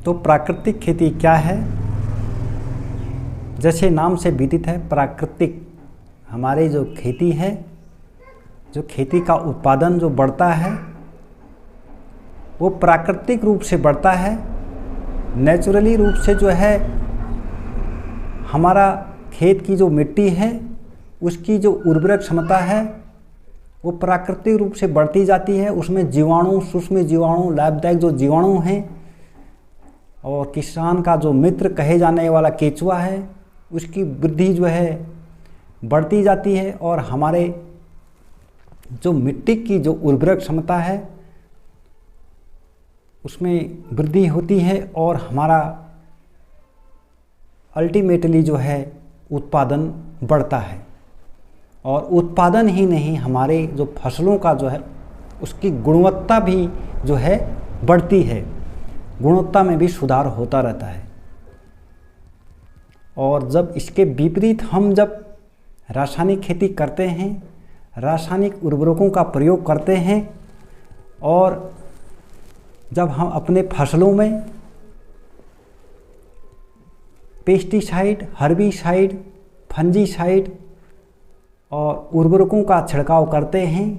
तो प्राकृतिक खेती क्या है? जैसे नाम से विदित है, प्राकृतिक हमारे जो खेती है, जो खेती का उत्पादन जो बढ़ता है वो प्राकृतिक रूप से बढ़ता है। नेचुरली रूप से जो है हमारा खेत की जो मिट्टी है उसकी जो उर्वरक क्षमता है वो प्राकृतिक रूप से बढ़ती जाती है। उसमें जीवाणु, सूक्ष्म जीवाणु, लाभदायक जो जीवाणु हैं और किसान का जो मित्र कहे जाने वाला केचुआ है उसकी वृद्धि जो है बढ़ती जाती है और हमारे जो मिट्टी की जो उर्वरक क्षमता है उसमें वृद्धि होती है और हमारा अल्टीमेटली जो है उत्पादन बढ़ता है। और उत्पादन ही नहीं, हमारे जो फसलों का जो है उसकी गुणवत्ता भी जो है बढ़ती है, गुणवत्ता में भी सुधार होता रहता है। और जब इसके विपरीत हम जब रासायनिक खेती करते हैं, रासायनिक उर्वरकों का प्रयोग करते हैं और जब हम अपने फसलों में पेस्टिसाइड, हर्बिसाइड, फंजीसाइड और उर्वरकों का छिड़काव करते हैं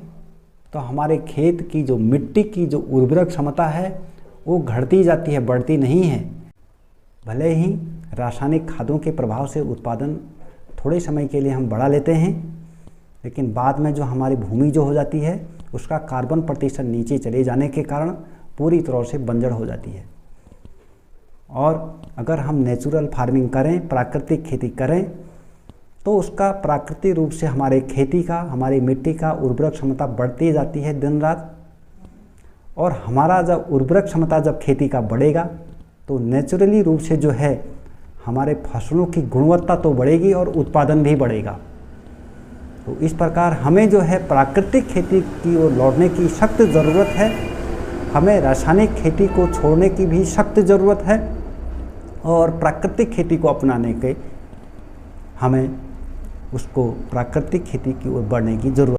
तो हमारे खेत की जो मिट्टी की जो उर्वरक क्षमता है वो घटती जाती है, बढ़ती नहीं है। भले ही रासायनिक खादों के प्रभाव से उत्पादन थोड़े समय के लिए हम बढ़ा लेते हैं, लेकिन बाद में जो हमारी भूमि जो हो जाती है उसका कार्बन प्रतिशत नीचे चले जाने के कारण पूरी तरह से बंजर हो जाती है। और अगर हम नेचुरल फार्मिंग करें, प्राकृतिक खेती करें तो उसका प्राकृतिक रूप से हमारे खेती का, हमारी मिट्टी का उर्वरक क्षमता बढ़ती जाती है दिन रात। और हमारा जब उर्वरक क्षमता जब खेती का बढ़ेगा तो नेचुरली रूप से जो है हमारे फसलों की गुणवत्ता तो बढ़ेगी और उत्पादन भी बढ़ेगा। तो इस प्रकार हमें जो है प्राकृतिक खेती की ओर लौटने की सख्त ज़रूरत है। हमें रासायनिक खेती को छोड़ने की भी सख्त ज़रूरत है और प्राकृतिक खेती को अपनाने के हमें उसको प्राकृतिक खेती की ओर बढ़ने की ज़रूरत